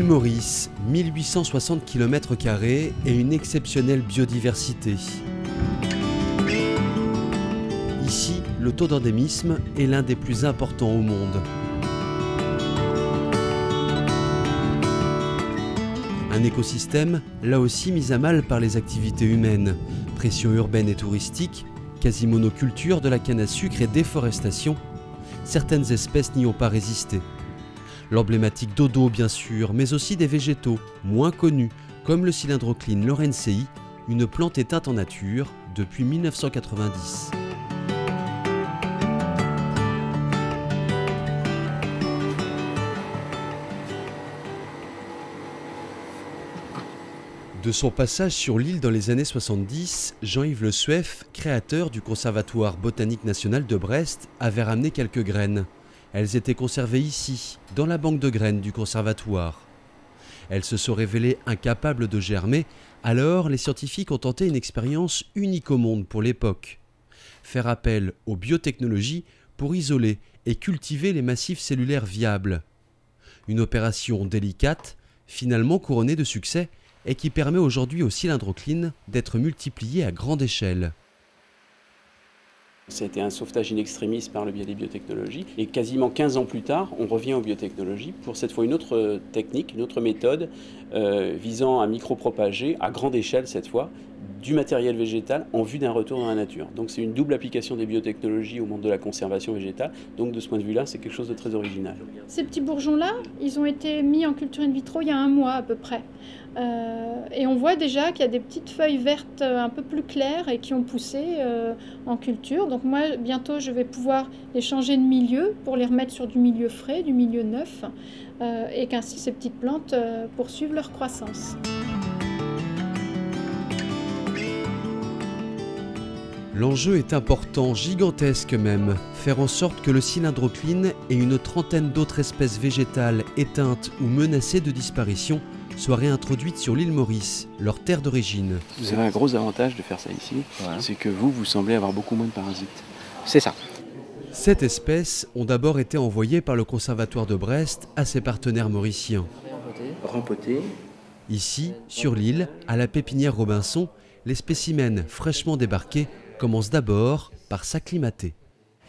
Maurice, 1860 km² et une exceptionnelle biodiversité. Ici, le taux d'endémisme est l'un des plus importants au monde. Un écosystème, là aussi mis à mal par les activités humaines, pression urbaine et touristique, quasi-monoculture de la canne à sucre et déforestation. Certaines espèces n'y ont pas résisté. L'emblématique dodo bien sûr, mais aussi des végétaux moins connus, comme le cylindrocline lawrencei, une plante éteinte en nature depuis 1990. De son passage sur l'île dans les années 70, Jean-Yves Le Sueff, créateur du Conservatoire botanique national de Brest, avait ramené quelques graines. Elles étaient conservées ici, dans la banque de graines du conservatoire. Elles se sont révélées incapables de germer, alors les scientifiques ont tenté une expérience unique au monde pour l'époque. Faire appel aux biotechnologies pour isoler et cultiver les massifs cellulaires viables. Une opération délicate, finalement couronnée de succès, et qui permet aujourd'hui au cylindrocline d'être multiplié à grande échelle. C'était un sauvetage in extremis par le biais des biotechnologies. Et quasiment 15 ans plus tard, on revient aux biotechnologies pour cette fois une autre technique, une autre méthode visant à micropropager à grande échelle cette fois du matériel végétal en vue d'un retour dans la nature. Donc c'est une double application des biotechnologies au monde de la conservation végétale. Donc de ce point de vue-là, c'est quelque chose de très original. Ces petits bourgeons-là, ils ont été mis en culture in vitro il y a 1 mois à peu près. Et on voit déjà qu'il y a des petites feuilles vertes un peu plus claires et qui ont poussé en culture. Donc moi, bientôt, je vais pouvoir les changer de milieu pour les remettre sur du milieu frais, du milieu neuf, et qu'ainsi ces petites plantes poursuivent leur croissance. L'enjeu est important, gigantesque même, faire en sorte que le cylindrocline et une trentaine d'autres espèces végétales éteintes ou menacées de disparition soient réintroduites sur l'île Maurice, leur terre d'origine. Vous avez un gros avantage de faire ça ici, voilà. C'est que vous semblez avoir beaucoup moins de parasites. C'est ça. 7 espèces ont d'abord été envoyées par le Conservatoire de Brest à ses partenaires mauriciens. Rempoté. Ici, sur l'île, à la pépinière Robinson, les spécimens fraîchement débarqués commencent d'abord par s'acclimater.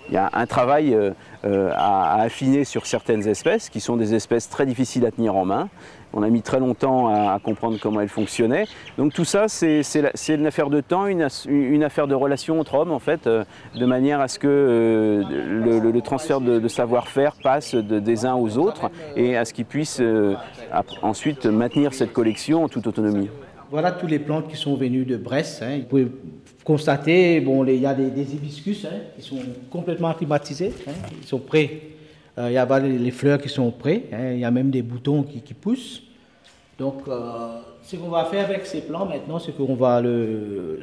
Il y a un travail à affiner sur certaines espèces, qui sont des espèces très difficiles à tenir en main. On a mis très longtemps à comprendre comment elles fonctionnaient. Donc tout ça, c'est une affaire de temps, une affaire de relation entre hommes, en fait, de manière à ce que le transfert de savoir-faire passe des uns aux autres et à ce qu'ils puissent ensuite maintenir cette collection en toute autonomie. Voilà toutes les plantes qui sont venues de Brest. Vous pouvez constater, bon, il y a des hibiscus qui sont complètement acclimatisés, ils sont prêts. Il y a les fleurs qui sont prêtes, il y a même des boutons qui poussent. Donc, ce qu'on va faire avec ces plants maintenant, c'est qu'on va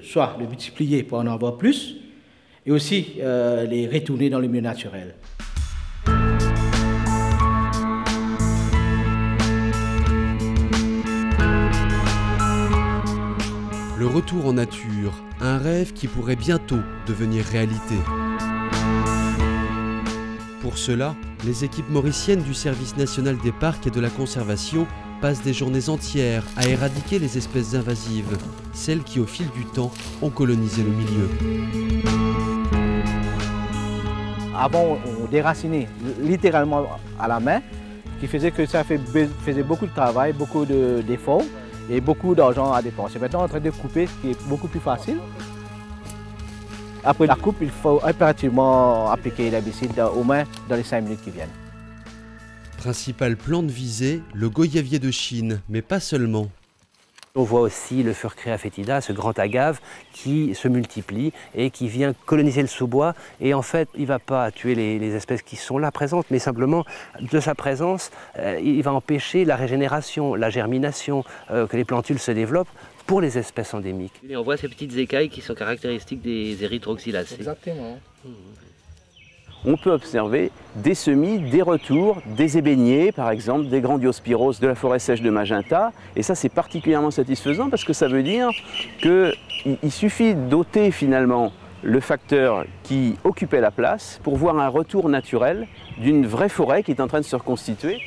soit le multiplier pour en avoir plus, et aussi les retourner dans le milieu naturel. Le retour en nature, un rêve qui pourrait bientôt devenir réalité. Pour cela, les équipes mauriciennes du Service national des parcs et de la conservation passent des journées entières à éradiquer les espèces invasives, celles qui au fil du temps ont colonisé le milieu. Avant, on déracinait littéralement à la main, ce qui faisait que ça faisait beaucoup de travail, beaucoup d'efforts et beaucoup d'argent à dépenser. Maintenant, on est en train de couper, ce qui est beaucoup plus facile. Après la coupe, il faut impérativement appliquer l'herbicide au moins dans les 5 minutes qui viennent. Principale plante visée, le goyavier de Chine, mais pas seulement. On voit aussi le Furcrea foetida, ce grand agave qui se multiplie et qui vient coloniser le sous-bois. Et en fait, il ne va pas tuer les espèces qui sont là présentes, mais simplement de sa présence, il va empêcher la régénération, la germination, que les plantules se développent pour les espèces endémiques. Et on voit ces petites écailles qui sont caractéristiques des érythroxylacées. Exactement. On peut observer des semis, des retours, des ébéniers, par exemple, des Grandiospyros de la forêt sèche de Magenta. Et ça, c'est particulièrement satisfaisant parce que ça veut dire qu'il suffit d'ôter finalement le facteur qui occupait la place pour voir un retour naturel d'une vraie forêt qui est en train de se reconstituer.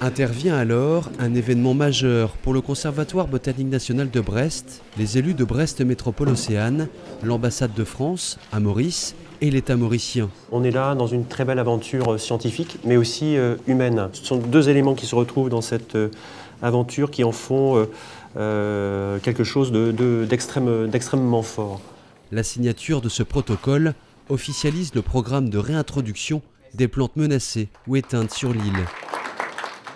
Intervient alors un événement majeur pour le Conservatoire botanique national de Brest, les élus de Brest Métropole Océane, l'ambassade de France à Maurice et l'État mauricien. On est là dans une très belle aventure scientifique, mais aussi humaine. Ce sont deux éléments qui se retrouvent dans cette aventure qui en font quelque chose d'extrêmement fort. La signature de ce protocole officialise le programme de réintroduction des plantes menacées ou éteintes sur l'île.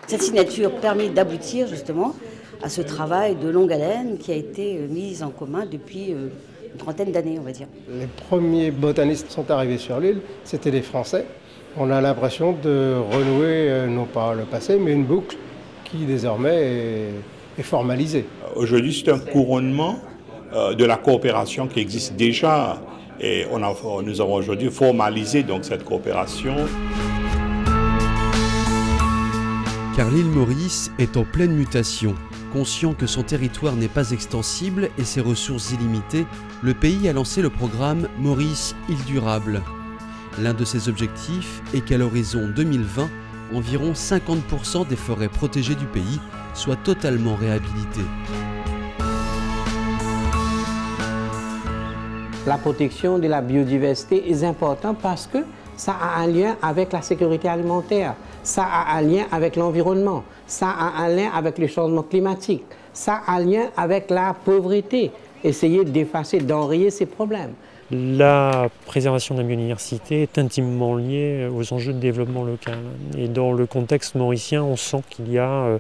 Cette signature permet d'aboutir justement à ce travail de longue haleine qui a été mis en commun depuis une trentaine d'années, on va dire. Les premiers botanistes sont arrivés sur l'île, c'était les Français. On a l'impression de renouer, non pas le passé, mais une boucle qui désormais est formalisée. Aujourd'hui, c'est un couronnement de la coopération qui existe déjà et nous avons aujourd'hui formalisé donc cette coopération. Car l'île Maurice est en pleine mutation. Conscient que son territoire n'est pas extensible et ses ressources illimitées, le pays a lancé le programme Maurice Île Durable. L'un de ses objectifs est qu'à l'horizon 2020, environ 50% des forêts protégées du pays soient totalement réhabilitées. La protection de la biodiversité est importante parce que ça a un lien avec la sécurité alimentaire, ça a un lien avec l'environnement, ça a un lien avec le changement climatique, ça a un lien avec la pauvreté. Essayer d'effacer, d'enrayer ces problèmes. La préservation de la biodiversité est intimement liée aux enjeux de développement local. Et dans le contexte mauricien, on sent qu'il y a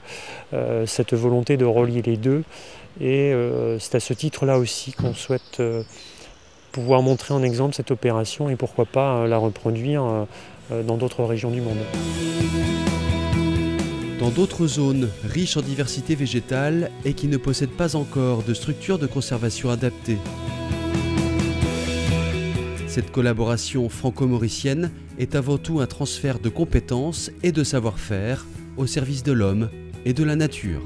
cette volonté de relier les deux. Et c'est à ce titre-là aussi qu'on souhaite pouvoir montrer en exemple cette opération et pourquoi pas la reproduire dans d'autres régions du monde. Dans d'autres zones riches en diversité végétale et qui ne possèdent pas encore de structures de conservation adaptées. Cette collaboration franco-mauricienne est avant tout un transfert de compétences et de savoir-faire au service de l'homme et de la nature.